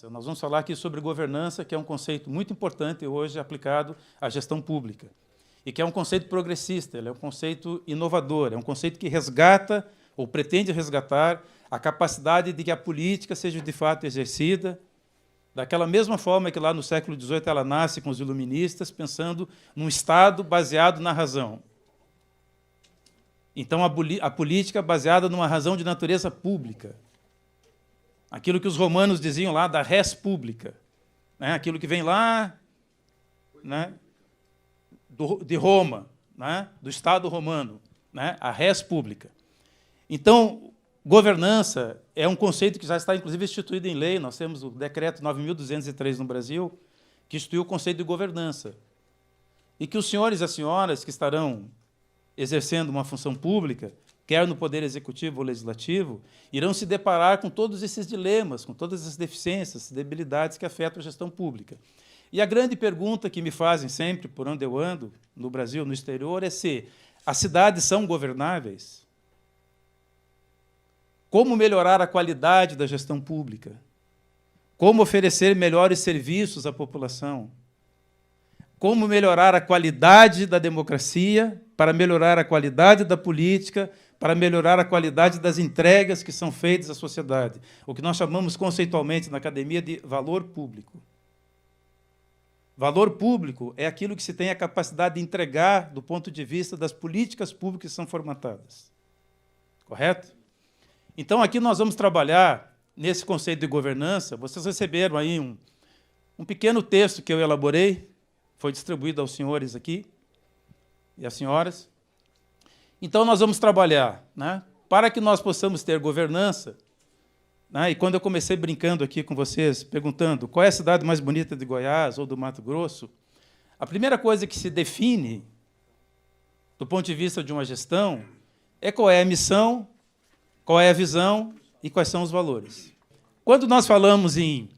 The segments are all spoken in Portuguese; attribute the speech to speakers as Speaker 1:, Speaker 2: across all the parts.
Speaker 1: Nós vamos falar aqui sobre governança, que é um conceito muito importante hoje aplicado à gestão pública, e que é um conceito progressista, ele é um conceito inovador, é um conceito que resgata, ou pretende resgatar, a capacidade de que a política seja de fato exercida, daquela mesma forma que lá no século XVIII ela nasce com os iluministas, pensando num Estado baseado na razão. Então, a política baseada numa razão de natureza pública. Aquilo que os romanos diziam lá da res publica, né? Aquilo que vem lá, né, de Roma, né, do Estado romano, né, a res publica. Então, governança é um conceito que já está, inclusive, instituído em lei. Nós temos o decreto 9.203 no Brasil, que instituiu o conceito de governança. E que os senhores e as senhoras que estarão exercendo uma função pública, quer no Poder Executivo ou Legislativo, irão se deparar com todos esses dilemas, com todas as deficiências, debilidades que afetam a gestão pública. E a grande pergunta que me fazem sempre, por onde eu ando, no Brasil, no exterior, é se as cidades são governáveis? Como melhorar a qualidade da gestão pública? Como oferecer melhores serviços à população? Como melhorar a qualidade da democracia para melhorar a qualidade da política, para melhorar a qualidade das entregas que são feitas à sociedade, o que nós chamamos conceitualmente na academia de valor público. Valor público é aquilo que se tem a capacidade de entregar do ponto de vista das políticas públicas que são formatadas. Correto? Então, aqui nós vamos trabalhar nesse conceito de governança. Vocês receberam aí um pequeno texto que eu elaborei, foi distribuído aos senhores aqui e às senhoras. Então, nós vamos trabalhar, né, para que nós possamos ter governança. Né, e quando eu comecei brincando aqui com vocês, perguntando qual é a cidade mais bonita de Goiás ou do Mato Grosso, a primeira coisa que se define, do ponto de vista de uma gestão, é qual é a missão, qual é a visão e quais são os valores. Quando nós falamos em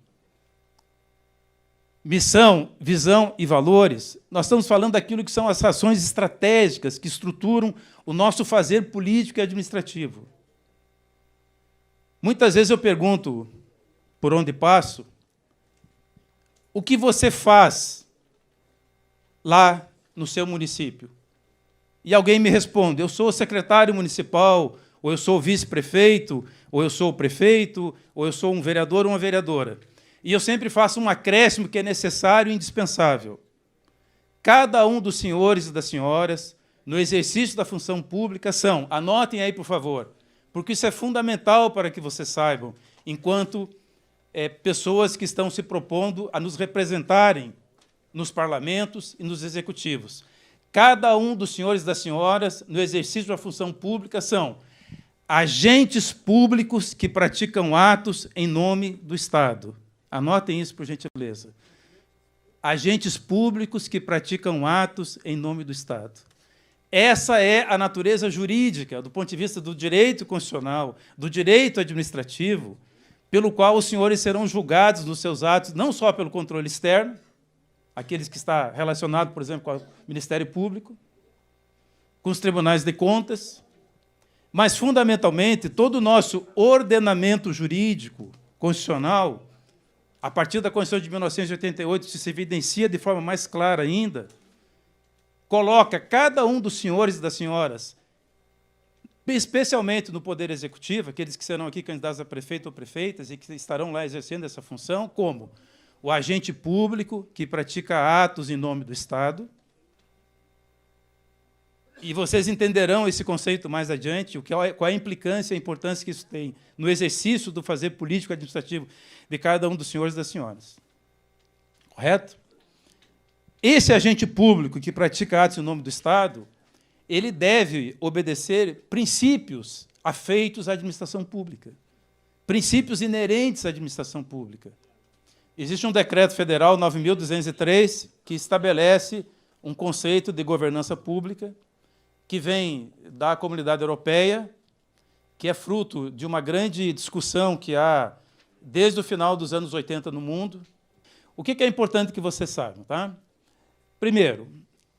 Speaker 1: missão, visão e valores, nós estamos falando daquilo que são as ações estratégicas que estruturam o nosso fazer político e administrativo. Muitas vezes eu pergunto, por onde passo, o que você faz lá no seu município? E alguém me responde, eu sou secretário municipal, ou eu sou vice-prefeito, ou eu sou o prefeito, ou eu sou um vereador ou uma vereadora. E eu sempre faço um acréscimo que é necessário e indispensável. Cada um dos senhores e das senhoras, no exercício da função pública, são, anotem aí, por favor, porque isso é fundamental para que vocês saibam, enquanto pessoas que estão se propondo a nos representarem nos parlamentos e nos executivos. Cada um dos senhores e das senhoras, no exercício da função pública, são agentes públicos que praticam atos em nome do Estado. Anotem isso, por gentileza. Agentes públicos que praticam atos em nome do Estado. Essa é a natureza jurídica, do ponto de vista do direito constitucional, do direito administrativo, pelo qual os senhores serão julgados nos seus atos, não só pelo controle externo, aqueles que estão relacionados, por exemplo, com o Ministério Público, com os tribunais de contas, mas, fundamentalmente, todo o nosso ordenamento jurídico constitucional, a partir da Constituição de 1988, se evidencia de forma mais clara ainda, coloca cada um dos senhores e das senhoras, especialmente no Poder Executivo, aqueles que serão aqui candidatos a prefeito ou prefeitas e que estarão lá exercendo essa função, como o agente público que pratica atos em nome do Estado. E vocês entenderão esse conceito mais adiante, qual é a implicância e a importância que isso tem no exercício do fazer político administrativo de cada um dos senhores e das senhoras. Correto? Esse agente público que pratica atos em nome do Estado, ele deve obedecer princípios afeitos à administração pública, princípios inerentes à administração pública. Existe um decreto federal 9.203 que estabelece um conceito de governança pública que vem da Comunidade Europeia, que é fruto de uma grande discussão que há desde o final dos anos 80 no mundo. O que é importante que vocês saibam? Tá? Primeiro,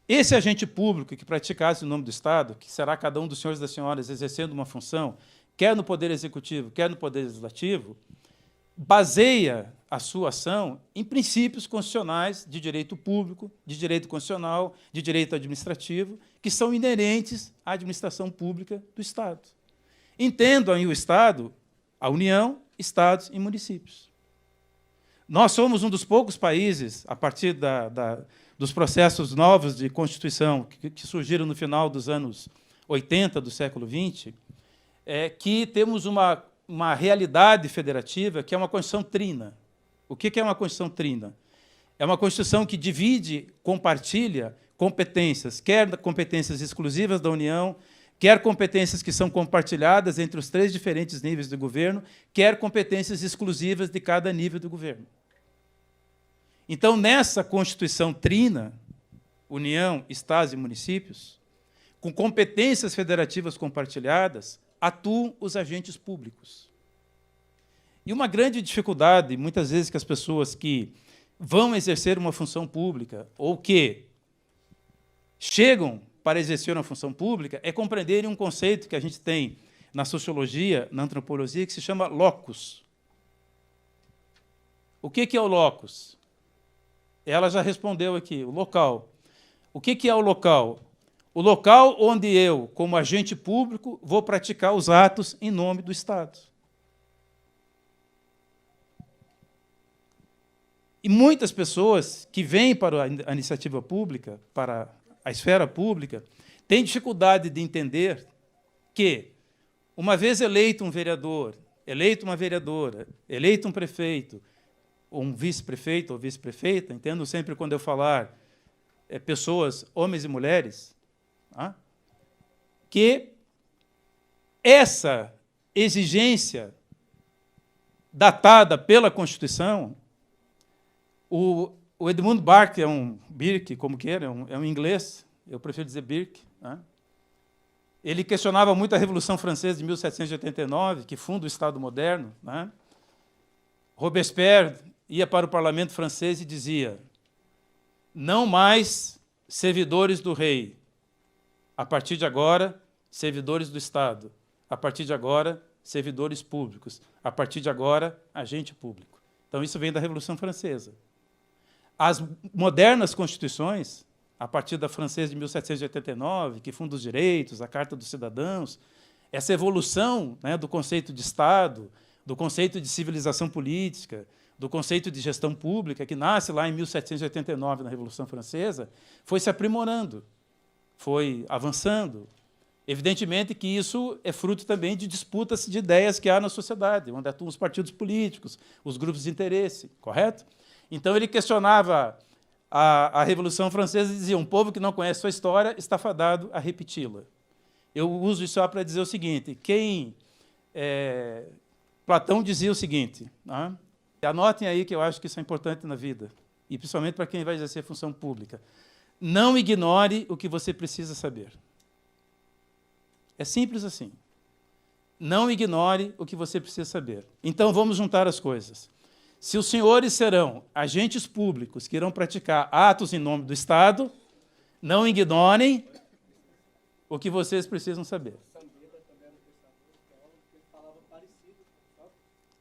Speaker 1: esse agente público que pratica atos em nome do Estado, que será cada um dos senhores e das senhoras exercendo uma função, quer no Poder Executivo, quer no Poder Legislativo, baseia a sua ação em princípios constitucionais de direito público, de direito constitucional, de direito administrativo, que são inerentes à administração pública do Estado. Entendo aí o Estado, a União, Estados e municípios. Nós somos um dos poucos países, a partir dos processos novos de Constituição que surgiram no final dos anos 80 do século XX, que temos uma realidade federativa que é uma Constituição trina. O que é uma Constituição trina? É uma Constituição que divide, compartilha competências, quer competências exclusivas da União, quer competências que são compartilhadas entre os 3 diferentes níveis do governo, quer competências exclusivas de cada nível do governo. Então, nessa Constituição trina, União, Estados e municípios, com competências federativas compartilhadas, atuam os agentes públicos. E uma grande dificuldade, muitas vezes, que as pessoas que vão exercer uma função pública ou que chegam para exercer uma função pública é compreenderem um conceito que a gente tem na sociologia, na antropologia, que se chama locus. O que é o locus? Ela já respondeu aqui, o local. O que é o local? O local onde eu, como agente público, vou praticar os atos em nome do Estado. E muitas pessoas que vêm para a iniciativa pública, para a esfera pública, têm dificuldade de entender que, uma vez eleito um vereador, eleito uma vereadora, eleito um prefeito, ou um vice-prefeito ou vice-prefeita, entendo sempre quando eu falar pessoas, homens e mulheres, que essa exigência datada pela Constituição, o Edmund Burke Burke, como queira, é um inglês, eu prefiro dizer Burke, ele questionava muito a Revolução Francesa de 1789, que funda o Estado moderno. Robespierre ia para o parlamento francês e dizia: não mais servidores do rei, a partir de agora, servidores do Estado, a partir de agora, servidores públicos, a partir de agora, agente público. Então, isso vem da Revolução Francesa. As modernas constituições, a partir da francesa de 1789, que funda os direitos, a Carta dos Cidadãos, essa evolução, do conceito de Estado, do conceito de civilização política, do conceito de gestão pública, que nasce lá em 1789, na Revolução Francesa, foi se aprimorando, foi avançando. Evidentemente que isso é fruto também de disputas de ideias que há na sociedade, onde atuam os partidos políticos, os grupos de interesse, correto? Então, ele questionava a Revolução Francesa e dizia: um povo que não conhece sua história está fadado a repeti-la. Eu uso isso só para dizer o seguinte: Platão dizia o seguinte, anotem aí que eu acho que isso é importante na vida, e principalmente para quem vai exercer função pública: não ignore o que você precisa saber. É simples assim. Não ignore o que você precisa saber. Então, vamos juntar as coisas. Se os senhores serão agentes públicos que irão praticar atos em nome do Estado, não ignorem o que vocês precisam saber.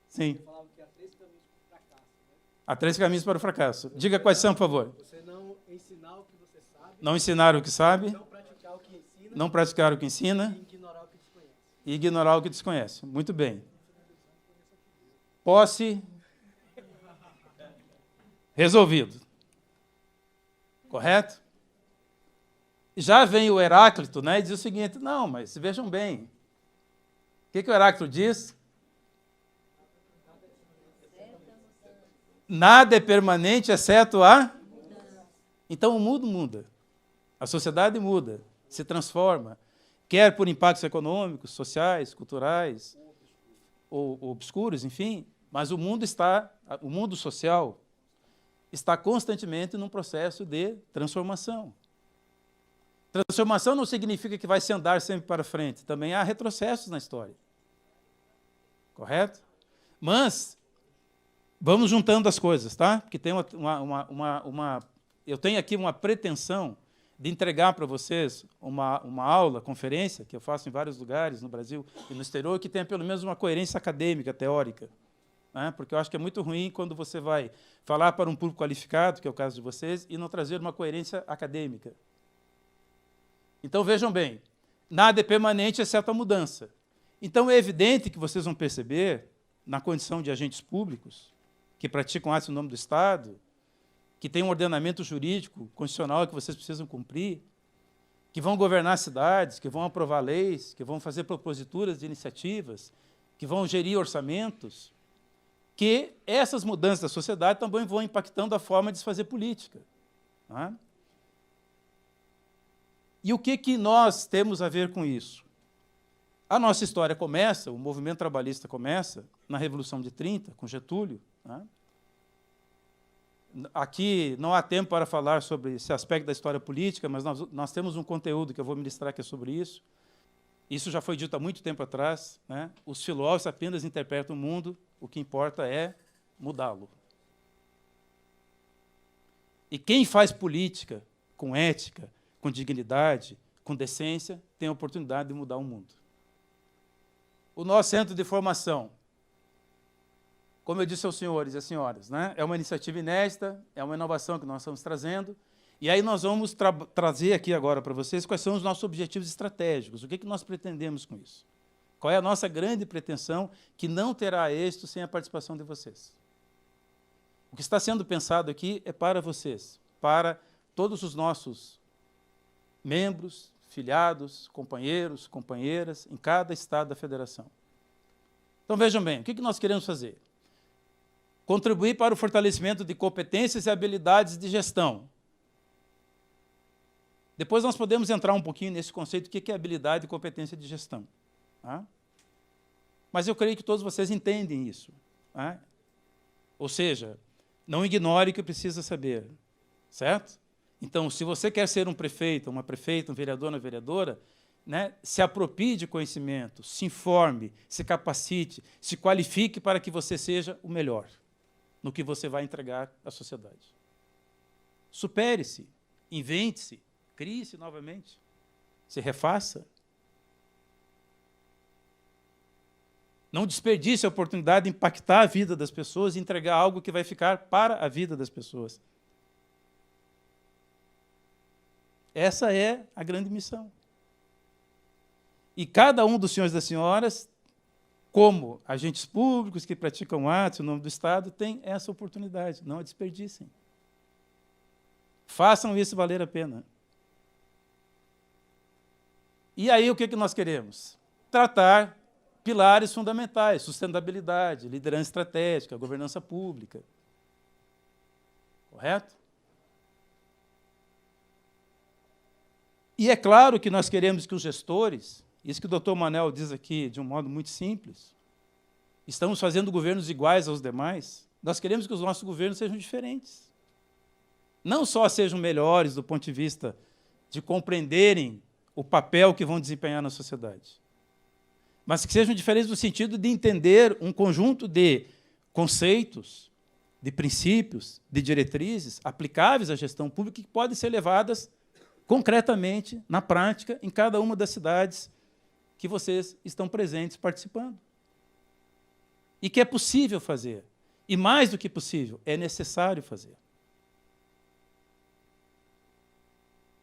Speaker 1: Sim. Há 3 caminhos para o fracasso. Diga quais são, por favor.
Speaker 2: Você não ensinar o que você sabe.
Speaker 1: Não ensinar o que sabe.
Speaker 2: Não praticar o que ensina.
Speaker 1: Não praticar o que ensina.
Speaker 2: E ignorar o que desconhece.
Speaker 1: E ignorar o que desconhece. Muito bem. Posse. Resolvido. Correto? Já vem o Heráclito, e diz o seguinte: não, mas vejam bem. O que o Heráclito diz? Nada é permanente, exceto a... Então, o mundo muda. A sociedade muda, se transforma, quer por impactos econômicos, sociais, culturais, ou obscuros, enfim, mas o mundo social está constantemente num processo de transformação. Transformação não significa que vai se andar sempre para frente, também há retrocessos na história. Correto? Mas vamos juntando as coisas, tá? Porque tem eu tenho aqui uma pretensão de entregar para vocês uma aula, conferência, que eu faço em vários lugares no Brasil e no exterior, que tenha pelo menos uma coerência acadêmica, teórica. né? Porque eu acho que é muito ruim quando você vai falar para um público qualificado, que é o caso de vocês, e não trazer uma coerência acadêmica. Então, vejam bem, nada é permanente exceto a mudança. Então, é evidente que vocês vão perceber, na condição de agentes públicos, que praticam atos em nome do Estado, que têm um ordenamento jurídico, constitucional que vocês precisam cumprir, que vão governar cidades, que vão aprovar leis, que vão fazer proposituras de iniciativas, que vão gerir orçamentos, que essas mudanças da sociedade também vão impactando a forma de se fazer política. Tá? E o que nós temos a ver com isso? A nossa história começa, o movimento trabalhista começa na Revolução de 30, com Getúlio. Tá? Aqui não há tempo para falar sobre esse aspecto da história política, mas nós temos um conteúdo que eu vou ministrar que é sobre isso. Isso já foi dito há muito tempo atrás, né? Os filósofos apenas interpretam o mundo, o que importa é mudá-lo. E quem faz política com ética, com dignidade, com decência, tem a oportunidade de mudar o mundo. O nosso centro de formação, como eu disse aos senhores e às senhoras, né, é uma iniciativa inédita, é uma inovação que nós estamos trazendo, e aí nós vamos trazer aqui agora para vocês quais são os nossos objetivos estratégicos, o que nós pretendemos com isso. Qual é a nossa grande pretensão que não terá êxito sem a participação de vocês. O que está sendo pensado aqui é para vocês, para todos os nossos membros, filiados, companheiros, companheiras, em cada estado da federação. Então, vejam bem, o que nós queremos fazer? Contribuir para o fortalecimento de competências e habilidades de gestão. Depois nós podemos entrar um pouquinho nesse conceito, o que é habilidade e competência de gestão. Tá? Mas eu creio que todos vocês entendem isso. Tá? Ou seja, não ignore o que precisa saber. Certo? Então, se você quer ser um prefeito, uma prefeita, um vereador, uma vereadora, né, se aproprie de conhecimento, se informe, se capacite, se qualifique para que você seja o melhor no que você vai entregar à sociedade. Supere-se, invente-se, crie-se novamente, se refaça. Não desperdice a oportunidade de impactar a vida das pessoas e entregar algo que vai ficar para a vida das pessoas. Essa é a grande missão. E cada um dos senhores e das senhoras, como agentes públicos que praticam atos em nome do Estado, tem essa oportunidade, não a desperdicem. Façam isso valer a pena. E aí o que nós queremos? Tratar pilares fundamentais, sustentabilidade, liderança estratégica, governança pública. Correto? E é claro que nós queremos que os gestores, isso que o doutor Manel diz aqui de um modo muito simples, estamos fazendo governos iguais aos demais, nós queremos que os nossos governos sejam diferentes. Não só sejam melhores do ponto de vista de compreenderem o papel que vão desempenhar na sociedade, mas que sejam diferentes no sentido de entender um conjunto de conceitos, de princípios, de diretrizes aplicáveis à gestão pública que podem ser levadas concretamente, na prática, em cada uma das cidades que vocês estão presentes, participando. E que é possível fazer. E mais do que possível, é necessário fazer.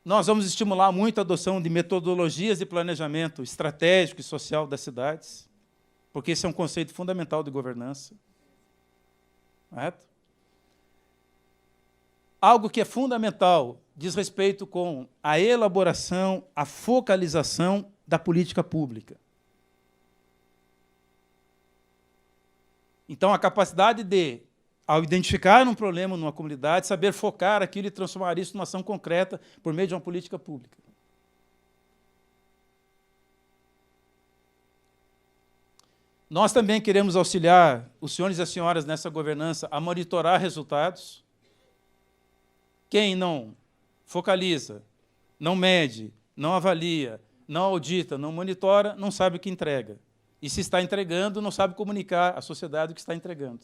Speaker 1: Nós vamos estimular muito a adoção de metodologias de planejamento estratégico e social das cidades, porque esse é um conceito fundamental de governança. Correto? Algo que é fundamental diz respeito com a elaboração, a focalização da política pública. Então, a capacidade de, ao identificar um problema numa comunidade, saber focar aquilo e transformar isso numa ação concreta por meio de uma política pública. Nós também queremos auxiliar os senhores e as senhoras nessa governança a monitorar resultados. Quem não focaliza, não mede, não avalia, não audita, não monitora, não sabe o que entrega. E se está entregando, não sabe comunicar à sociedade o que está entregando.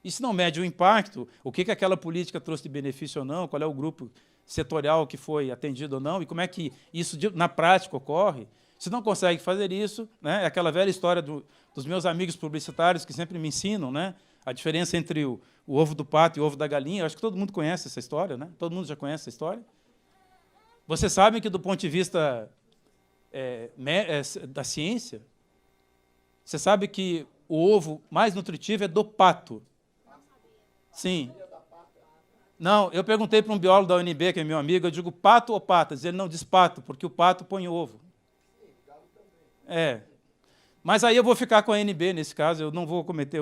Speaker 1: E se não mede o impacto, o que aquela política trouxe de benefício ou não, qual é o grupo setorial que foi atendido ou não, e como é que isso na prática ocorre, se não consegue fazer isso, né, é aquela velha história dos meus amigos publicitários que sempre me ensinam, né, a diferença entre o ovo do pato e o ovo da galinha. Eu acho que todo mundo conhece essa história, né? Todo mundo já conhece essa história. Vocês sabem que, do ponto de vista da ciência, você sabe que o ovo mais nutritivo é do pato. Sim. Não, eu perguntei para um biólogo da UNB, que é meu amigo, eu digo pato ou patas? Ele não diz pato, porque o pato põe ovo. Mas aí eu vou ficar com a UNB nesse caso, eu não vou cometer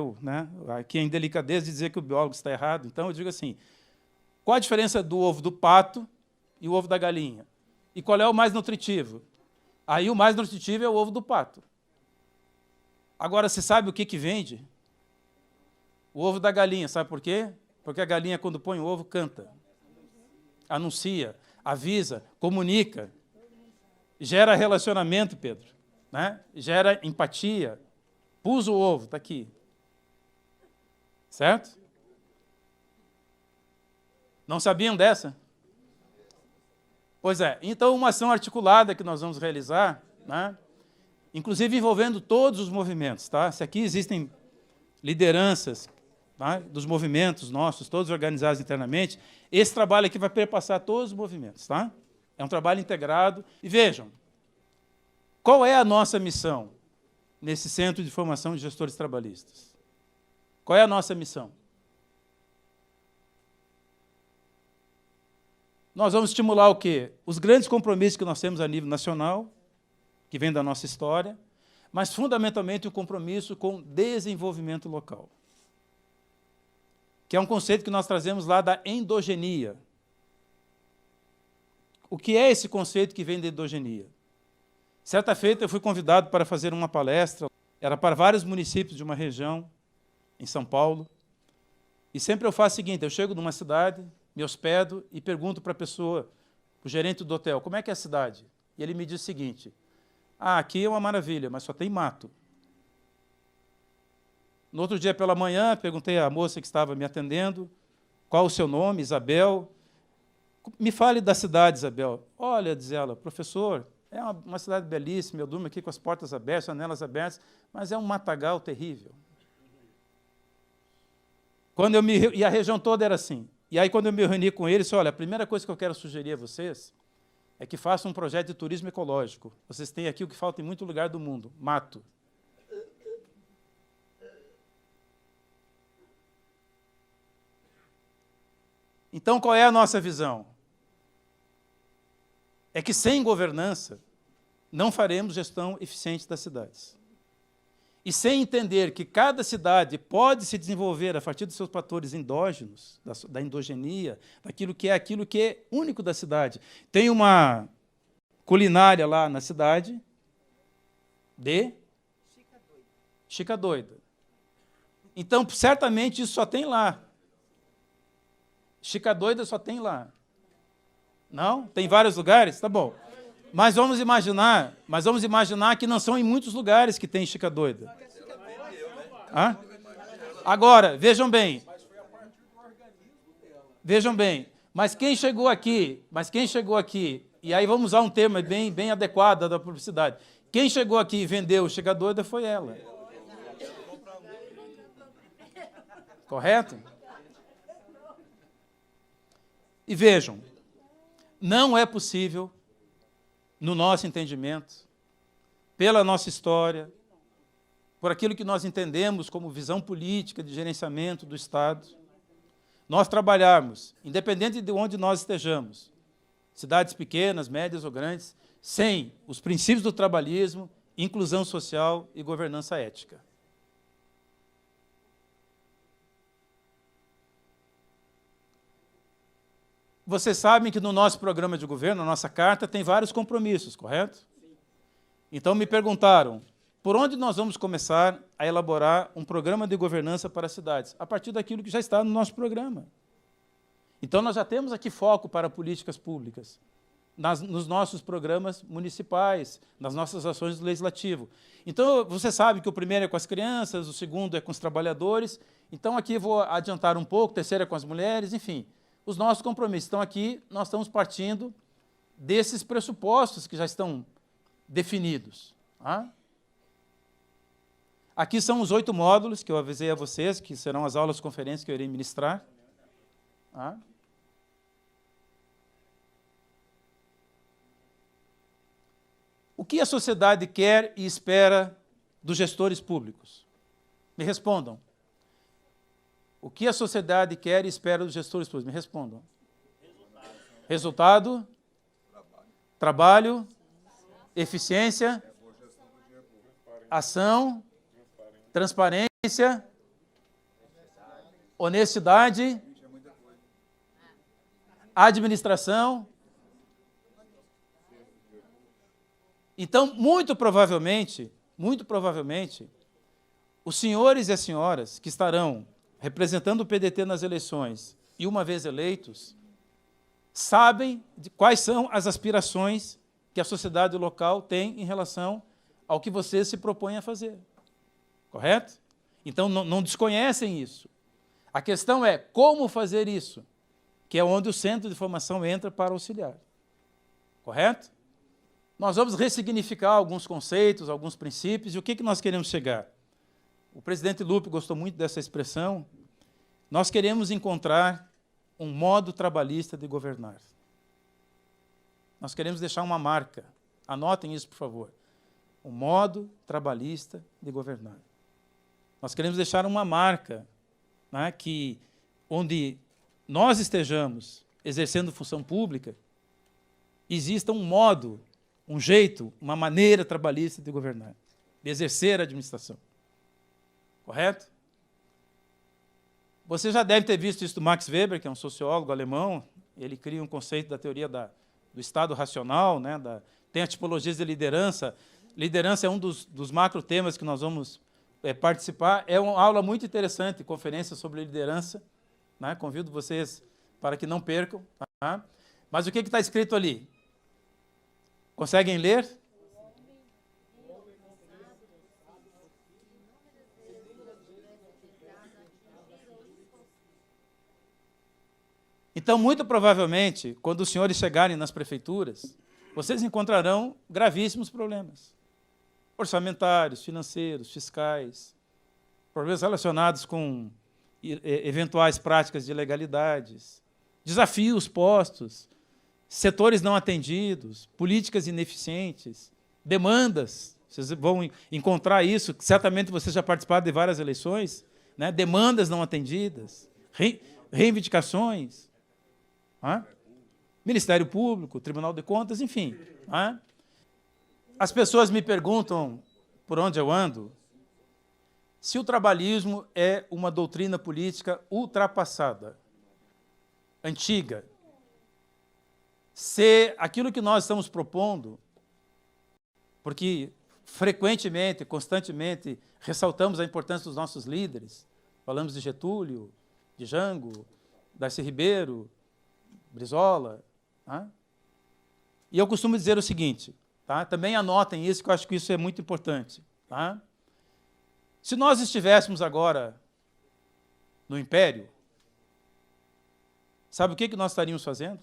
Speaker 1: aqui a indelicadeza de dizer que o biólogo está errado. Então eu digo assim, qual a diferença do ovo do pato e o ovo da galinha? E qual é o mais nutritivo? Aí o mais nutritivo é o ovo do pato. Agora, você sabe o que vende? O ovo da galinha, sabe por quê? Porque a galinha, quando põe o ovo, canta, anuncia, avisa, comunica, gera relacionamento, Pedro, né? Gera empatia. Pus o ovo, está aqui. Certo? Não sabiam dessa? Pois é. Então, uma ação articulada que nós vamos realizar, né? Inclusive envolvendo todos os movimentos. Tá? Se aqui existem lideranças, tá, dos movimentos nossos, todos organizados internamente, esse trabalho aqui vai perpassar todos os movimentos. Tá? É um trabalho integrado. E vejam, qual é a nossa missão nesse Centro de Formação de Gestores Trabalhistas? Qual é a nossa missão? Nós vamos estimular o quê? Os grandes compromissos que nós temos a nível nacional, que vem da nossa história, mas, fundamentalmente, o compromisso com o desenvolvimento local, que é um conceito que nós trazemos lá da endogenia. O que é esse conceito que vem da endogenia? Certa feita, eu fui convidado para fazer uma palestra, era para vários municípios de uma região, em São Paulo, e sempre eu faço o seguinte, eu chego numa cidade, me hospedo e pergunto para a pessoa, o gerente do hotel, como é que é a cidade? E ele me diz o seguinte, aqui é uma maravilha, mas só tem mato. No outro dia pela manhã, perguntei à moça que estava me atendendo, qual o seu nome, Isabel? Me fale da cidade, Isabel. Olha, diz ela, professor, é uma cidade belíssima, eu durmo aqui com as portas abertas, janelas abertas, mas é um matagal terrível. E a região toda era assim. E aí, quando eu me reuni com eles, disse, olha, a primeira coisa que eu quero sugerir a vocês é que façam um projeto de turismo ecológico. Vocês têm aqui o que falta em muito lugar do mundo, mato. Então, qual é a nossa visão? É que sem governança, não faremos gestão eficiente das cidades. E sem entender que cada cidade pode se desenvolver a partir dos seus fatores endógenos, da endogenia, daquilo que é único da cidade. Tem uma culinária lá na cidade de Chica Doida. Então, certamente, isso só tem lá. Chica Doida só tem lá. Não? Tem vários lugares? Tá bom. Mas vamos imaginar que não são em muitos lugares que tem Chica Doida. Agora, vejam bem, mas quem chegou aqui, e aí vamos usar um termo bem adequado da publicidade, quem chegou aqui e vendeu Chica Doida foi ela. Correto? E vejam, não é possível, no nosso entendimento, pela nossa história, por aquilo que nós entendemos como visão política de gerenciamento do Estado, nós trabalharmos, independente de onde nós estejamos, cidades pequenas, médias ou grandes, sem os princípios do trabalhismo, inclusão social e governança ética. Vocês sabem que no nosso programa de governo, na nossa carta, tem vários compromissos, correto? Então me perguntaram, por onde nós vamos começar a elaborar um programa de governança para as cidades? A partir daquilo que já está no nosso programa. Então nós já temos aqui foco para políticas públicas, nos nossos programas municipais, nas nossas ações do Legislativo. Então você sabe que o primeiro é com as crianças, o segundo é com os trabalhadores, então aqui vou adiantar um pouco, o terceiro é com as mulheres, enfim. Os nossos compromissos. Então, aqui, nós estamos partindo desses pressupostos que já estão definidos. Tá? Aqui são os 8 módulos que eu avisei a vocês, que serão as aulas conferências que eu irei ministrar. Tá? O que a sociedade quer e espera dos gestores públicos? Me respondam. O que a sociedade quer e espera dos gestores públicos? Me respondam. Resultado. Trabalho. Eficiência. Ação. Transparência. Honestidade. Administração. Então, muito provavelmente, os senhores e as senhoras que estarão representando o PDT nas eleições e, uma vez eleitos, sabem de quais são as aspirações que a sociedade local tem em relação ao que vocês se propõem a fazer. Correto? Então, não desconhecem isso. A questão é como fazer isso, que é onde o centro de formação entra para auxiliar. Correto? Nós vamos ressignificar alguns conceitos, alguns princípios, e o que nós queremos chegar? O presidente Lupe gostou muito dessa expressão. Nós queremos encontrar um modo trabalhista de governar. Nós queremos deixar uma marca. Anotem isso, por favor. Um modo trabalhista de governar. Nós queremos deixar uma marca, né, que, onde nós estejamos exercendo função pública, exista um modo, um jeito, uma maneira trabalhista de governar, de exercer a administração. Correto? Você já deve ter visto isso do Max Weber, que é um sociólogo alemão. Ele cria um conceito da teoria do Estado racional, né, tem a tipologia de liderança. Liderança é um dos macro temas que nós vamos participar. É uma aula muito interessante, conferência sobre liderança. Né, convido vocês para que não percam. Tá? Mas o que está escrito ali? Conseguem ler? Então, muito provavelmente, quando os senhores chegarem nas prefeituras, vocês encontrarão gravíssimos problemas orçamentários, financeiros, fiscais, problemas relacionados com eventuais práticas de ilegalidades, desafios postos, setores não atendidos, políticas ineficientes, demandas. Vocês vão encontrar isso, certamente vocês já participaram de várias eleições, né? Demandas não atendidas, reivindicações, Ministério Público, Tribunal de Contas, enfim. As pessoas me perguntam, por onde eu ando, se o trabalhismo é uma doutrina política ultrapassada, antiga, se aquilo que nós estamos propondo, porque frequentemente, constantemente, ressaltamos a importância dos nossos líderes, falamos de Getúlio, de Jango, Darcy Ribeiro, Brizola, e eu costumo dizer o seguinte, também anotem isso, que eu acho que isso é muito importante. Se nós estivéssemos agora no Império, sabe o que nós estaríamos fazendo?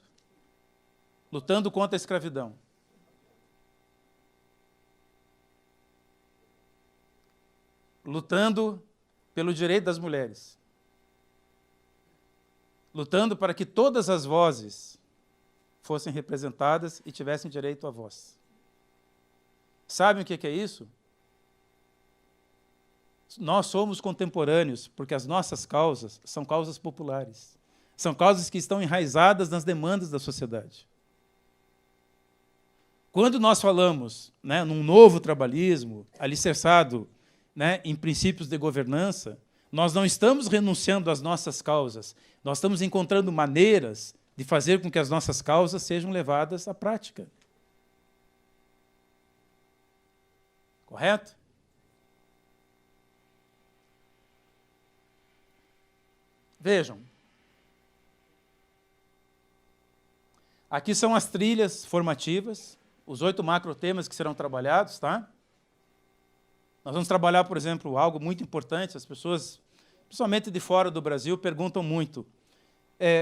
Speaker 1: Lutando contra a escravidão. Lutando pelo direito das mulheres. Lutando para que todas as vozes fossem representadas e tivessem direito à voz. Sabem o que é isso? Nós somos contemporâneos, porque as nossas causas são causas populares. São causas que estão enraizadas nas demandas da sociedade. Quando nós falamos, num novo trabalhismo, alicerçado, em princípios de governança, nós não estamos renunciando às nossas causas, nós estamos encontrando maneiras de fazer com que as nossas causas sejam levadas à prática. Correto? Vejam. Aqui são as trilhas formativas, os 8 macrotemas que serão trabalhados, tá? Nós vamos trabalhar, por exemplo, algo muito importante, as pessoas, principalmente de fora do Brasil, perguntam muito.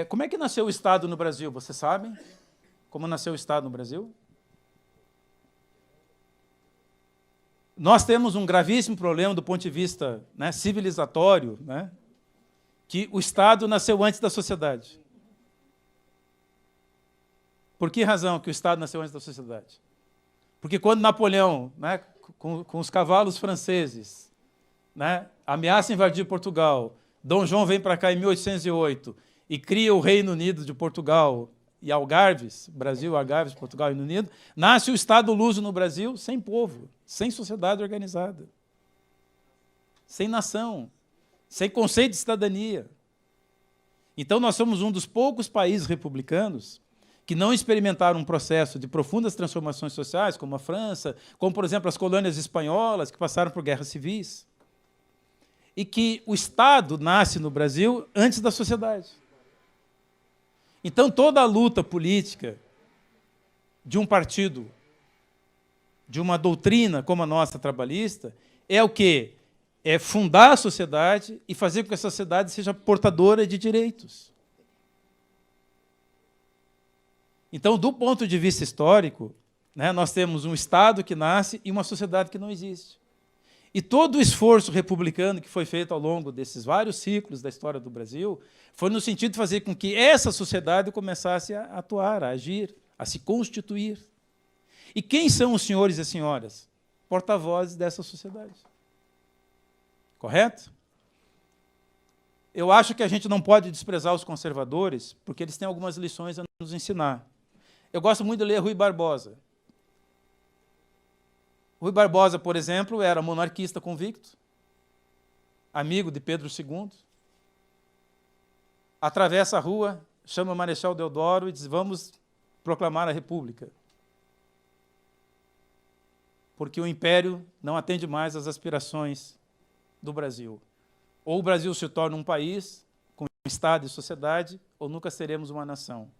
Speaker 1: Como é que nasceu o Estado no Brasil? Vocês sabem como nasceu o Estado no Brasil? Nós temos um gravíssimo problema do ponto de vista, né, civilizatório, né, que o Estado nasceu antes da sociedade. Por que razão que o Estado nasceu antes da sociedade? Porque quando Napoleão, né, com os cavalos franceses, né, ameaça invadir Portugal, Dom João vem para cá em 1808 e cria o Reino Unido de Portugal e Algarves, Brasil, Algarves, Portugal e Reino Unido, nasce o Estado luso no Brasil sem povo, sem sociedade organizada, sem nação, sem conceito de cidadania. Então, nós somos um dos poucos países republicanos que não experimentaram um processo de profundas transformações sociais, como a França, como, por exemplo, as colônias espanholas, que passaram por guerras civis, e que o Estado nasce no Brasil antes da sociedade. Então, toda a luta política de um partido, de uma doutrina como a nossa trabalhista, é o quê? É fundar a sociedade e fazer com que a sociedade seja portadora de direitos. Então, do ponto de vista histórico, né, nós temos um Estado que nasce e uma sociedade que não existe. E todo o esforço republicano que foi feito ao longo desses vários ciclos da história do Brasil foi no sentido de fazer com que essa sociedade começasse a atuar, a agir, a se constituir. E quem são os senhores e as senhoras? Porta-vozes dessa sociedade. Correto? Eu acho que a gente não pode desprezar os conservadores, porque eles têm algumas lições a nos ensinar. Eu gosto muito de ler Rui Barbosa. Rui Barbosa, por exemplo, era monarquista convicto, amigo de Pedro II, atravessa a rua, chama Marechal Deodoro e diz: vamos proclamar a República, porque o Império não atende mais às aspirações do Brasil. Ou o Brasil se torna um país com Estado e sociedade, ou nunca seremos uma nação.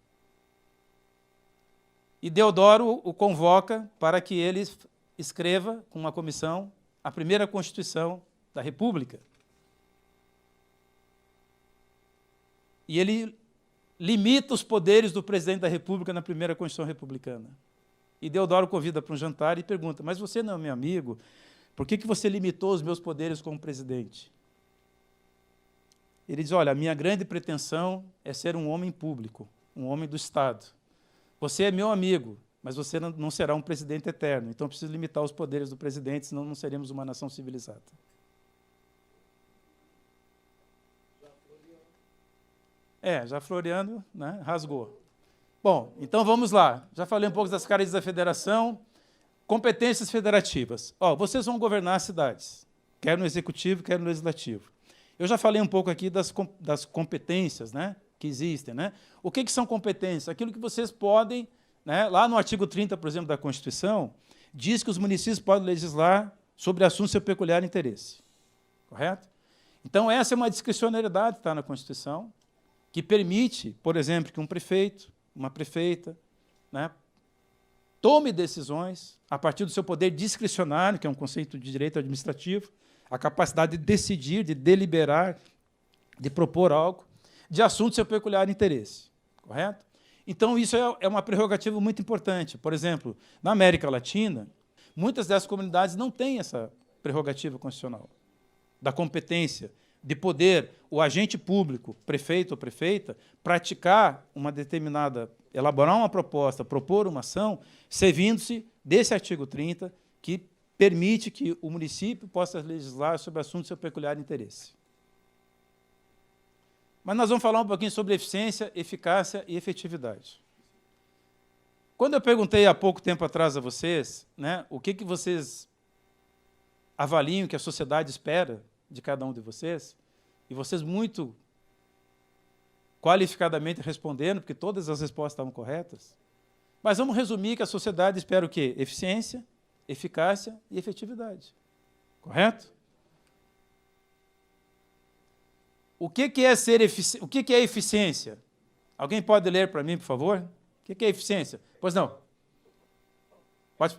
Speaker 1: E Deodoro o convoca para que ele escreva, com uma comissão, a primeira Constituição da República. E ele limita os poderes do presidente da República na primeira Constituição republicana. E Deodoro convida para um jantar e pergunta: mas você não é meu amigo? Por que você limitou os meus poderes como presidente? Ele diz: olha, a minha grande pretensão é ser um homem público, um homem do Estado. Você é meu amigo, mas você não será um presidente eterno. Então, eu preciso limitar os poderes do presidente, senão não seremos uma nação civilizada. Já Floriano, né, rasgou. Bom, então vamos lá. Já falei um pouco das características da federação. Competências federativas. Vocês vão governar as cidades, quer no executivo, quer no legislativo. Eu já falei um pouco aqui das competências, né, que existem. Né? O que são competências? Aquilo que vocês podem, né, lá no artigo 30, por exemplo, da Constituição, diz que os municípios podem legislar sobre assuntos de seu peculiar interesse. Correto? Então, essa é uma discricionariedade que está na Constituição, que permite, por exemplo, que um prefeito, uma prefeita, né, tome decisões a partir do seu poder discricionário, que é um conceito de direito administrativo, a capacidade de decidir, de deliberar, de propor algo, de assunto de seu peculiar interesse. Correto? Então, isso é uma prerrogativa muito importante. Por exemplo, na América Latina, muitas dessas comunidades não têm essa prerrogativa constitucional, da competência de poder o agente público, prefeito ou prefeita, praticar uma determinada, elaborar uma proposta, propor uma ação, servindo-se desse artigo 30, que permite que o município possa legislar sobre assuntos de seu peculiar interesse. Mas nós vamos falar um pouquinho sobre eficiência, eficácia e efetividade. Quando eu perguntei há pouco tempo atrás a vocês, né, o que vocês avaliam que a sociedade espera de cada um de vocês, e vocês muito qualificadamente responderam, porque todas as respostas estavam corretas, mas vamos resumir que a sociedade espera o quê? Eficiência, eficácia e efetividade. Correto? O que é eficiência? Alguém pode ler para mim, por favor? O que é eficiência? Pois não. Pode.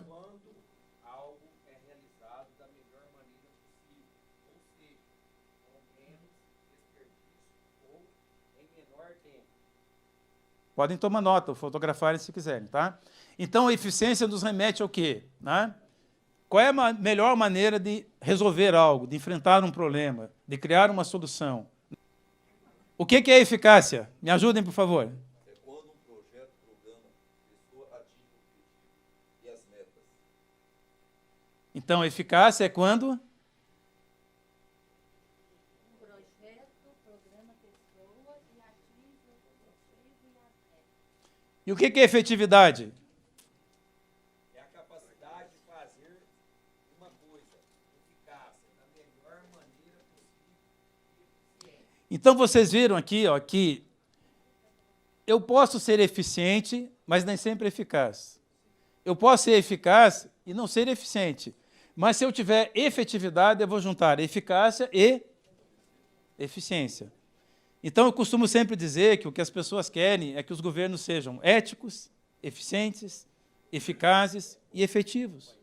Speaker 1: Podem tomar nota, ou fotografarem se quiserem, tá? Então, a eficiência nos remete ao quê? Né? Qual é a melhor maneira de resolver algo, de enfrentar um problema, de criar uma solução? O que é eficácia? Me ajudem, por favor.
Speaker 3: É quando um projeto, programa, pessoa atinge o objetivo e as metas.
Speaker 1: Então, eficácia é quando?
Speaker 4: Projeto, programa, pessoa e atinge o objetivo e as metas.
Speaker 1: E o que é efetividade?
Speaker 3: É a capacidade de fazer uma coisa eficácia, da melhor maneira possível.
Speaker 1: Então, vocês viram aqui, ó, que eu posso ser eficiente, mas nem sempre eficaz. Eu posso ser eficaz e não ser eficiente. Mas se eu tiver efetividade, eu vou juntar eficácia e eficiência. Então, eu costumo sempre dizer que o que as pessoas querem é que os governos sejam éticos, eficientes, eficazes e efetivos.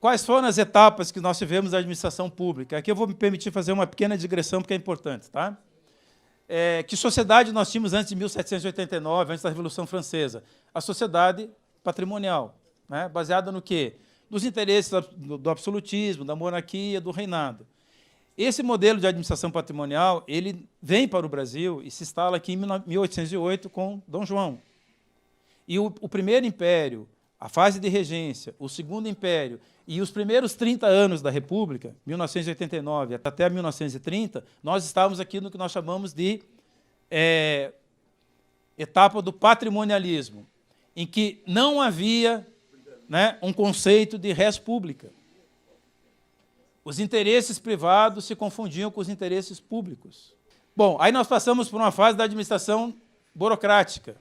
Speaker 1: Quais foram as etapas que nós tivemos da administração pública? Aqui eu vou me permitir fazer uma pequena digressão, porque é importante. Tá? Que sociedade nós tínhamos antes de 1789, antes da Revolução Francesa? A sociedade patrimonial, né? Baseada no quê? Nos interesses do absolutismo, da monarquia, do reinado. Esse modelo de administração patrimonial ele vem para o Brasil e se instala aqui em 1808 com Dom João. E o primeiro império, a fase de regência, o segundo império e os primeiros 30 anos da República, 1989 até 1930, nós estávamos aqui no que nós chamamos de etapa do patrimonialismo, em que não havia, né, um conceito de res pública. Os interesses privados se confundiam com os interesses públicos. Bom, aí nós passamos por uma fase da administração burocrática.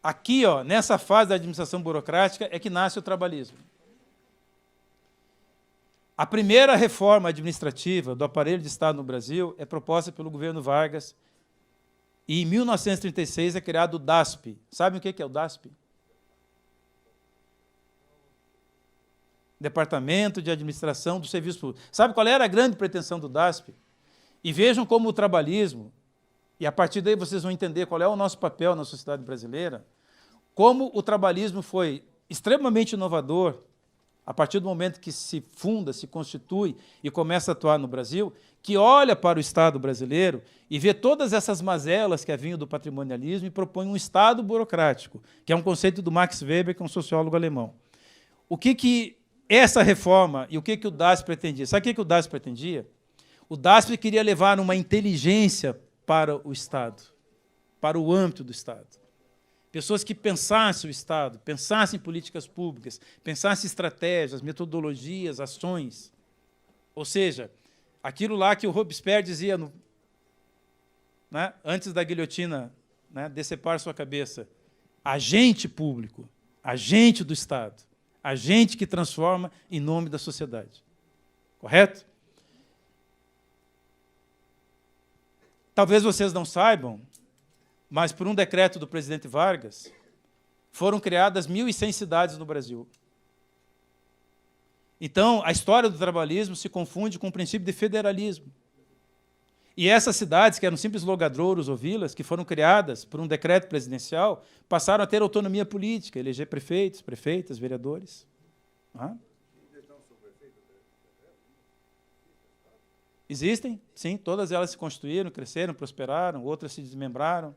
Speaker 1: Aqui, ó, nessa fase da administração burocrática, é que nasce o trabalhismo. A primeira reforma administrativa do aparelho de Estado no Brasil é proposta pelo governo Vargas, e em 1936 é criado o DASP. Sabem o que é o DASP? Departamento de Administração do Serviço Público. Sabe qual era a grande pretensão do DASP? E vejam como o trabalhismo, e a partir daí vocês vão entender qual é o nosso papel na sociedade brasileira, como o trabalhismo foi extremamente inovador a partir do momento que se funda, se constitui e começa a atuar no Brasil, que olha para o Estado brasileiro e vê todas essas mazelas que haviam do patrimonialismo e propõe um Estado burocrático, que é um conceito do Max Weber, que é um sociólogo alemão. O que essa reforma e o que o DASP pretendia? Sabe o que o DASP pretendia? O DASP queria levar uma inteligência para o Estado, para o âmbito do Estado. Pessoas que pensassem o Estado, pensassem em políticas públicas, pensassem em estratégias, metodologias, ações. Ou seja, aquilo lá que o Robespierre dizia, né, antes da guilhotina, né, decepar sua cabeça, agente público, agente do Estado, agente que transforma em nome da sociedade. Correto? Talvez vocês não saibam, mas por um decreto do presidente Vargas, foram criadas 1.100 cidades no Brasil. Então, a história do trabalhismo se confunde com o princípio de federalismo. E essas cidades, que eram simples logradouros ou vilas, que foram criadas por um decreto presidencial, passaram a ter autonomia política, eleger prefeitos, prefeitas, vereadores. Existem, sim, todas elas se constituíram, cresceram, prosperaram, outras se desmembraram.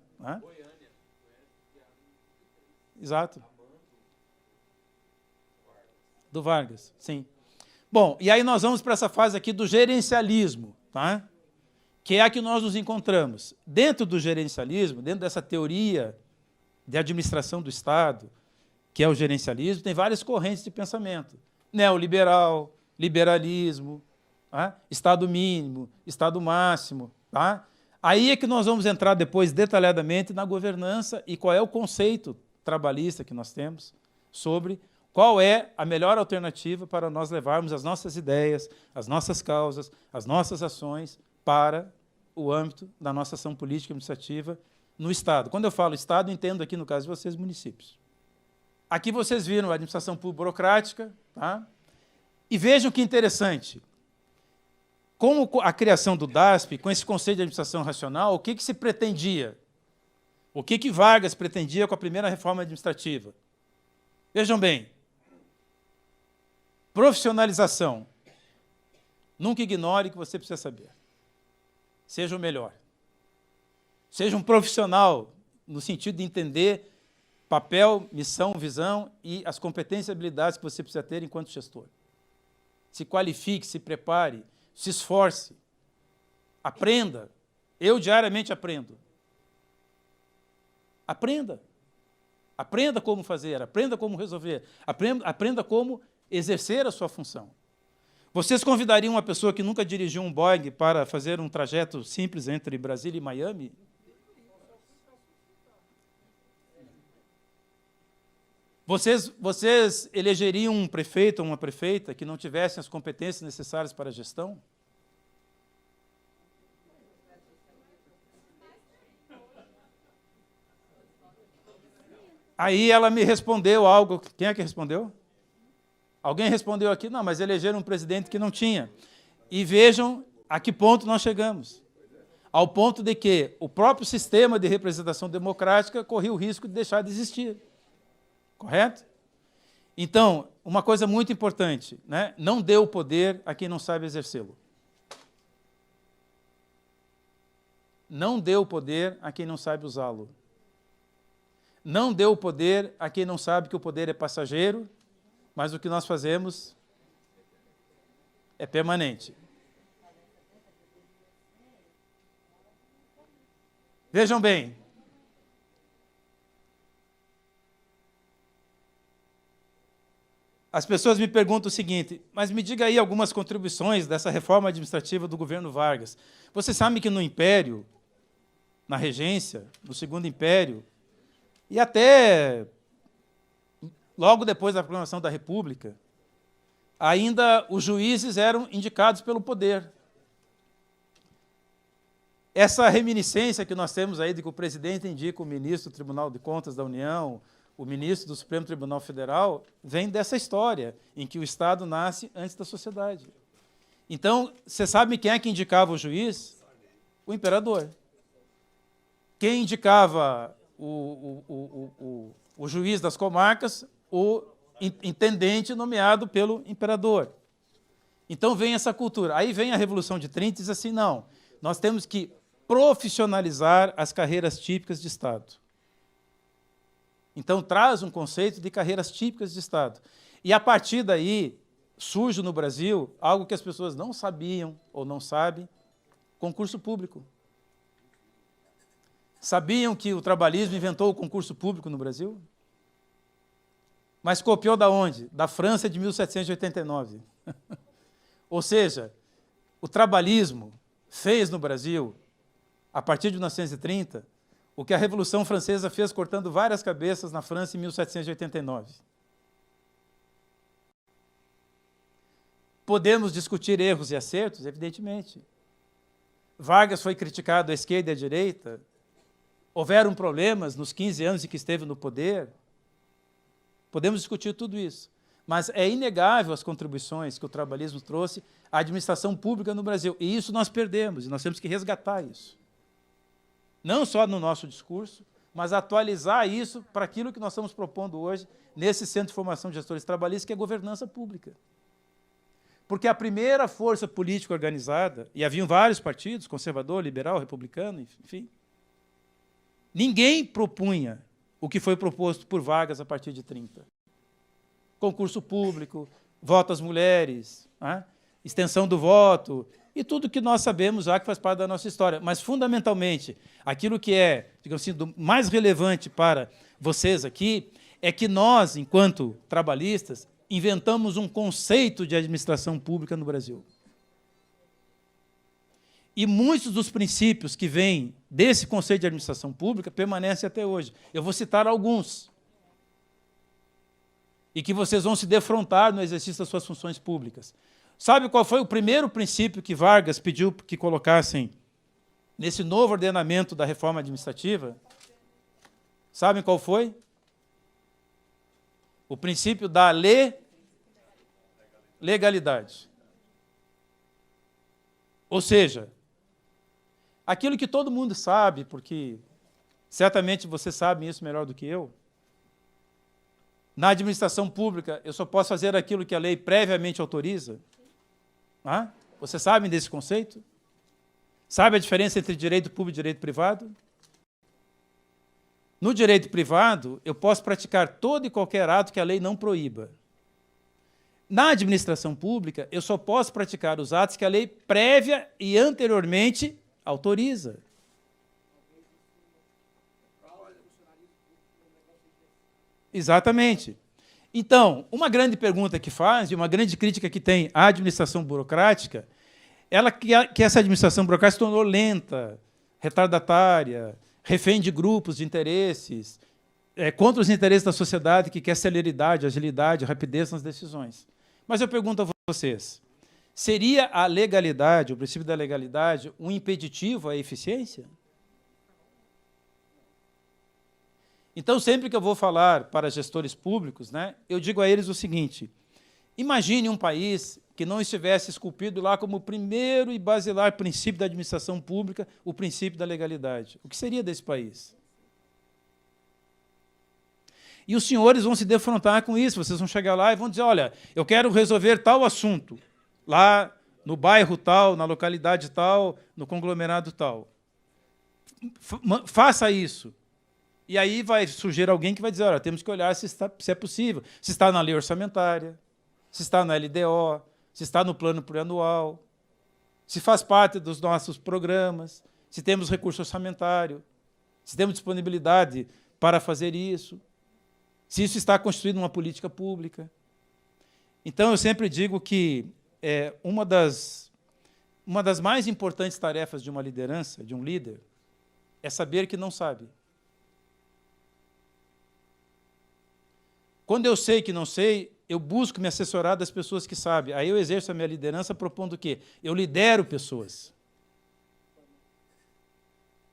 Speaker 1: Exato. Do Vargas, sim. Bom, e aí nós vamos para essa fase aqui do gerencialismo, tá? Que é a que nós nos encontramos. Dentro do gerencialismo, dentro dessa teoria de administração do Estado, que é o gerencialismo, tem várias correntes de pensamento. Neoliberal, liberalismo, tá? Estado mínimo, Estado máximo. Tá? Aí é que nós vamos entrar depois detalhadamente na governança e qual é o conceito trabalhista que nós temos sobre qual é a melhor alternativa para nós levarmos as nossas ideias, as nossas causas, as nossas ações para o âmbito da nossa ação política e administrativa no Estado. Quando eu falo Estado, entendo aqui, no caso de vocês, municípios. Aqui vocês viram a administração pública burocrática, tá? E vejam que interessante. Com a criação do DASP, com esse conceito de administração racional, o que se pretendia? O que Vargas pretendia com a primeira reforma administrativa? Vejam bem, profissionalização. Nunca ignore o que você precisa saber. Seja o melhor. Seja um profissional, no sentido de entender papel, missão, visão e as competências e habilidades que você precisa ter enquanto gestor. Se qualifique, se prepare, se esforce, aprenda. Eu diariamente aprendo. Aprenda. Aprenda como fazer, aprenda como resolver, aprenda como exercer a sua função. Vocês convidariam uma pessoa que nunca dirigiu um Boeing para fazer um trajeto simples entre Brasília e Miami? Vocês elegeriam um prefeito ou uma prefeita que não tivessem as competências necessárias para a gestão? Aí ela me respondeu algo. Quem é que respondeu? Alguém respondeu aqui, não, mas elegeram um presidente que não tinha. E vejam a que ponto nós chegamos. Ao ponto de que o próprio sistema de representação democrática corria o risco de deixar de existir. Correto? Então, uma coisa muito importante, né? Não dê o poder a quem não sabe exercê-lo. Não dê o poder a quem não sabe usá-lo. Não dê o poder a quem não sabe que o poder é passageiro, mas o que nós fazemos é permanente. Vejam bem, as pessoas me perguntam o seguinte, mas me diga aí algumas contribuições dessa reforma administrativa do governo Vargas. Você sabe que no Império, na Regência, no Segundo Império, e até logo depois da proclamação da República, ainda os juízes eram indicados pelo poder. Essa reminiscência que nós temos aí de que o presidente indica o ministro do Tribunal de Contas da União, o ministro do Supremo Tribunal Federal, vem dessa história, em que o Estado nasce antes da sociedade. Então, você sabe quem é que indicava o juiz? O imperador. Quem indicava o juiz das comarcas? O intendente nomeado pelo imperador. Então vem essa cultura. Aí vem a Revolução de 30 e diz assim, não, nós temos que profissionalizar as carreiras típicas de Estado. Então traz um conceito de carreiras típicas de Estado. E a partir daí surge no Brasil algo que as pessoas não sabiam ou não sabem, concurso público. Sabiam que o trabalhismo inventou o concurso público no Brasil? Mas copiou da onde? Da França de 1789. Ou seja, o trabalhismo fez no Brasil, a partir de 1930, o que a Revolução Francesa fez cortando várias cabeças na França em 1789. Podemos discutir erros e acertos? Evidentemente. Vargas foi criticado à esquerda e à direita. Houveram problemas nos 15 anos em que esteve no poder. Podemos discutir tudo isso. Mas é inegável as contribuições que o trabalhismo trouxe à administração pública no Brasil. E isso nós perdemos, e nós temos que resgatar isso. Não só no nosso discurso, mas atualizar isso para aquilo que nós estamos propondo hoje nesse Centro de Formação de Gestores Trabalhistas, que é governança pública. Porque a primeira força política organizada, e haviam vários partidos, conservador, liberal, republicano, enfim, ninguém propunha o que foi proposto por Vargas a partir de 30. Concurso público, voto às mulheres, extensão do voto, e tudo que nós sabemos já que faz parte da nossa história. Mas, fundamentalmente, aquilo que é, digamos assim, do mais relevante para vocês aqui, é que nós, enquanto trabalhistas, inventamos um conceito de administração pública no Brasil. E muitos dos princípios que vêm desse conceito de administração pública permanecem até hoje. Eu vou citar alguns. E que vocês vão se defrontar no exercício das suas funções públicas. Sabe qual foi o primeiro princípio que Vargas pediu que colocassem nesse novo ordenamento da reforma administrativa? Sabem qual foi? O princípio da legalidade. Ou seja, aquilo que todo mundo sabe, porque Certamente vocês sabem isso melhor do que eu. Na administração pública, eu só posso fazer aquilo que a lei previamente autoriza. Ah? Vocês sabem desse conceito? Sabe a diferença entre direito público e direito privado? No direito privado, eu posso praticar todo e qualquer ato que a lei não proíba. Na administração pública, eu só posso praticar os atos que a lei prévia e anteriormente autoriza. Exatamente. Então, uma grande pergunta que faz, e uma grande crítica que tem à administração burocrática, que essa administração burocrática se tornou lenta, retardatária, refém de grupos de interesses, contra os interesses da sociedade que quer celeridade, agilidade, rapidez nas decisões. Mas eu pergunto a vocês, seria a legalidade, o princípio da legalidade, um impeditivo à eficiência? Então, sempre que eu vou falar para gestores públicos, né, eu digo a eles o seguinte, imagine um país que não estivesse esculpido lá como o primeiro e basilar princípio da administração pública, o princípio da legalidade. O que seria desse país? E os senhores vão se defrontar com isso, vocês vão chegar lá e vão dizer, olha, eu quero resolver tal assunto, lá no bairro tal, na localidade tal, no conglomerado tal. Faça isso. E aí vai surgir alguém que vai dizer, olha, temos que olhar se é possível, se está na lei orçamentária, se está na LDO, se está no plano plurianual, se faz parte dos nossos programas, se temos recurso orçamentário, se temos disponibilidade para fazer isso, se isso está constituído numa política pública. Então, eu sempre digo que uma das mais importantes tarefas de uma liderança, de um líder, é saber que não sabe. Quando eu sei que não sei, eu busco me assessorar das pessoas que sabem. Aí eu exerço a minha liderança propondo o quê? Eu lidero pessoas.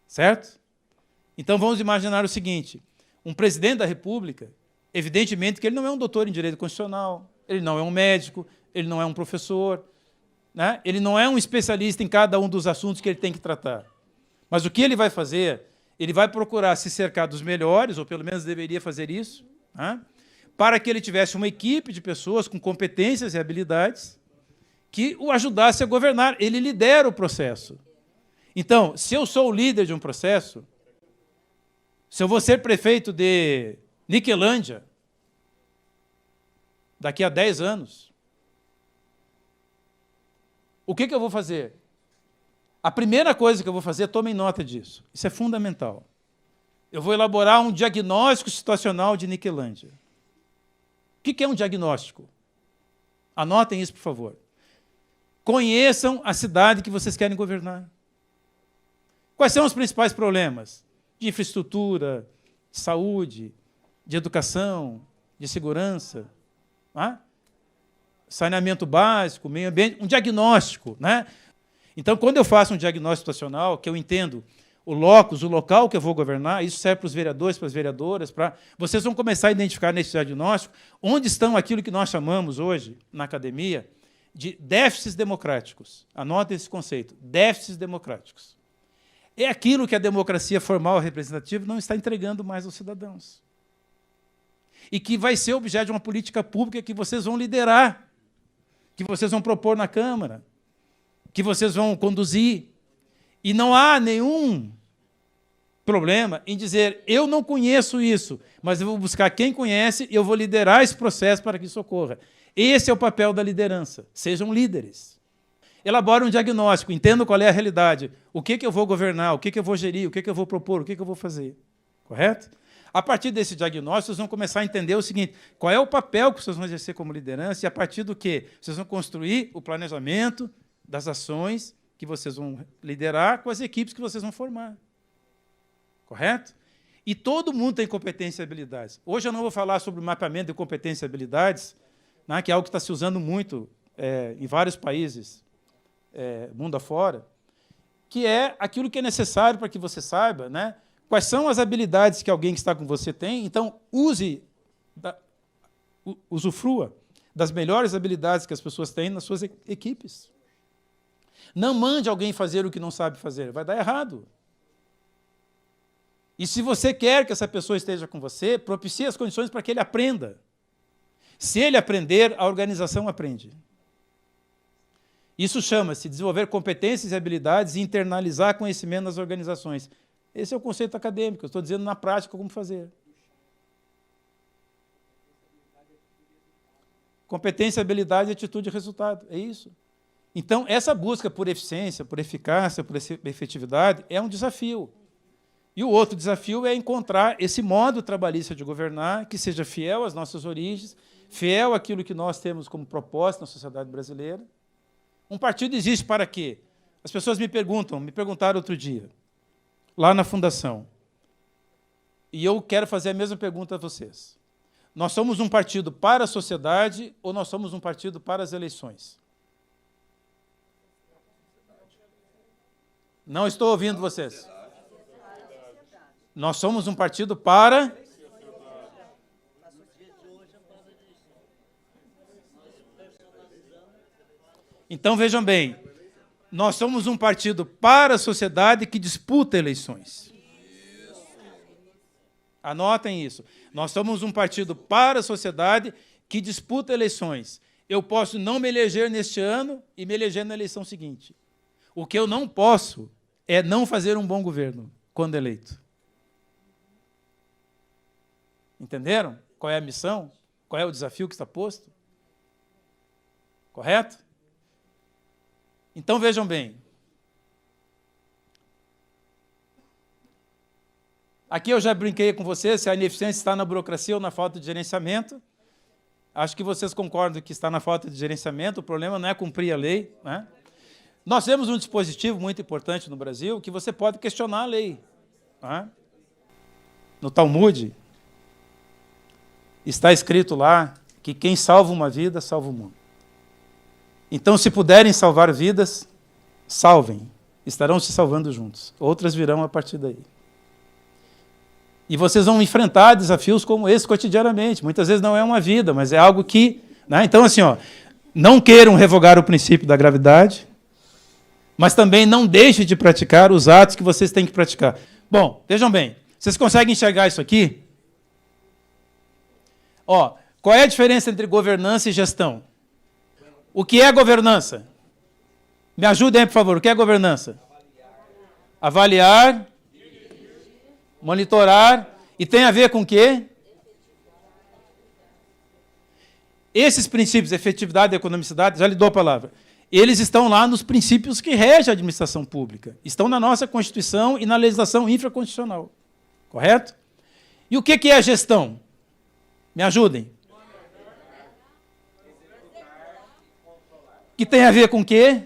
Speaker 1: Certo? Então vamos imaginar o seguinte, um presidente da República, evidentemente que ele não é um doutor em direito constitucional, ele não é um médico, ele não é um professor, né? Ele não é um especialista em cada um dos assuntos que ele tem que tratar. Mas o que ele vai fazer? Ele vai procurar se cercar dos melhores, ou pelo menos deveria fazer isso, né? Para que ele tivesse uma equipe de pessoas com competências e habilidades que o ajudasse a governar. Ele lidera o processo. Então, se eu sou o líder de um processo, se eu vou ser prefeito de Niquelândia, daqui a 10 anos, o que eu vou fazer? A primeira coisa que eu vou fazer, tomem nota disso, isso é fundamental. Eu vou elaborar um diagnóstico situacional de Niquelândia. O que é um diagnóstico? Anotem isso, por favor. Conheçam a cidade que vocês querem governar. Quais são os principais problemas? De infraestrutura, de saúde, de educação, de segurança, né? Saneamento básico, meio ambiente, um diagnóstico, né? Então, quando eu faço um diagnóstico situacional, que eu entendo o locus, o local que eu vou governar, isso serve para os vereadores, para as vereadoras, vocês vão começar a identificar nesse diagnóstico onde estão aquilo que nós chamamos hoje, na academia, de déficits democráticos. Anotem esse conceito, déficits democráticos. É aquilo que a democracia formal representativa não está entregando mais aos cidadãos. E que vai ser objeto de uma política pública que vocês vão liderar, que vocês vão propor na Câmara, que vocês vão conduzir. E não há nenhum problema em dizer, eu não conheço isso, mas eu vou buscar quem conhece e eu vou liderar esse processo para que isso ocorra. Esse é o papel da liderança. Sejam líderes. Elaborem um diagnóstico, entendam qual é a realidade, o que eu vou governar, o que eu vou gerir, o que eu vou propor, o que eu vou fazer. Correto? A partir desse diagnóstico, vocês vão começar a entender o seguinte, qual é o papel que vocês vão exercer como liderança e a partir do quê? Vocês vão construir o planejamento das ações que vocês vão liderar com as equipes que vocês vão formar. Correto? E todo mundo tem competência e habilidades. Hoje eu não vou falar sobre o mapeamento de competência e habilidades, né, que é algo que está se usando muito em vários países, mundo afora, que é aquilo que é necessário para que você saiba, né, quais são as habilidades que alguém que está com você tem. Então, usufrua das melhores habilidades que as pessoas têm nas suas equipes. Não mande alguém fazer o que não sabe fazer, vai dar errado. E se você quer que essa pessoa esteja com você, propicie as condições para que ele aprenda. Se ele aprender, a organização aprende. Isso chama-se desenvolver competências e habilidades e internalizar conhecimento nas organizações. Esse é o conceito acadêmico, eu estou dizendo na prática como fazer. Competência, habilidade, atitude e resultado. É isso. Então, essa busca por eficiência, por eficácia, por efetividade é um desafio. E o outro desafio é encontrar esse modo trabalhista de governar que seja fiel às nossas origens, fiel àquilo que nós temos como propósito na sociedade brasileira. Um partido existe para quê? As pessoas me perguntaram outro dia, lá na fundação. E eu quero fazer a mesma pergunta a vocês. Nós somos um partido para a sociedade ou nós somos um partido para as eleições? Não estou ouvindo vocês. Nós somos um partido para... Então, vejam bem, nós somos um partido para a sociedade que disputa eleições. Anotem isso. Nós somos um partido para a sociedade que disputa eleições. Eu posso não me eleger neste ano e me eleger na eleição seguinte. O que eu não posso é não fazer um bom governo quando eleito. Entenderam? Qual é a missão? Qual é o desafio que está posto? Correto? Então, vejam bem. Aqui eu já brinquei com vocês se a ineficiência está na burocracia ou na falta de gerenciamento. Acho que vocês concordam que está na falta de gerenciamento. O problema não é cumprir a lei, né? Nós temos um dispositivo muito importante no Brasil que você pode questionar a lei, né? No Talmud está escrito lá que quem salva uma vida, salva o mundo. Então, se puderem salvar vidas, salvem. Estarão se salvando juntos. Outras virão a partir daí. E vocês vão enfrentar desafios como esse cotidianamente. Muitas vezes não é uma vida, mas é algo que... né? Então, assim, não queiram revogar o princípio da gravidade, mas também não deixem de praticar os atos que vocês têm que praticar. Bom, vejam bem. Vocês conseguem enxergar isso aqui? Qual é a diferença entre governança e gestão? O que é governança? Me ajudem aí, por favor. O que é governança? Avaliar, monitorar. E tem a ver com o quê? Esses princípios, efetividade e economicidade, já lhe dou a palavra, eles estão lá nos princípios que regem a administração pública. Estão na nossa Constituição e na legislação infraconstitucional. Correto? E o que é a gestão? Me ajudem. Que tem a ver com o quê?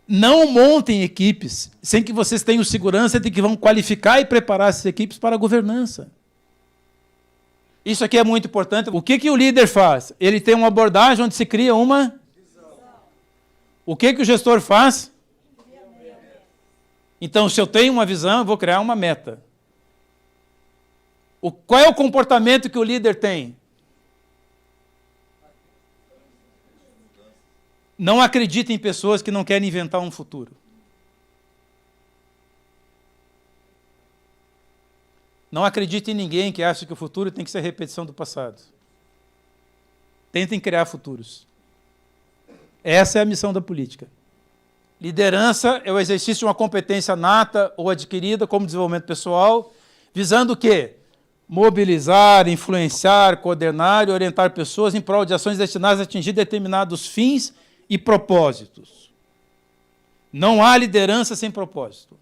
Speaker 1: Não montem equipes sem que vocês tenham segurança de que vão qualificar e preparar essas equipes para a governança. Isso aqui é muito importante. O que o líder faz? Ele tem uma abordagem onde se cria uma... O que o gestor faz? Então, se eu tenho uma visão, eu vou criar uma meta. Qual é o comportamento que o líder tem? Não acredite em pessoas que não querem inventar um futuro. Não acredite em ninguém que acha que o futuro tem que ser repetição do passado. Tentem criar futuros. Essa é a missão da política. Liderança é o exercício de uma competência nata ou adquirida como desenvolvimento pessoal, visando o quê? Mobilizar, influenciar, coordenar e orientar pessoas em prol de ações destinadas a atingir determinados fins e propósitos. Não há liderança sem propósito.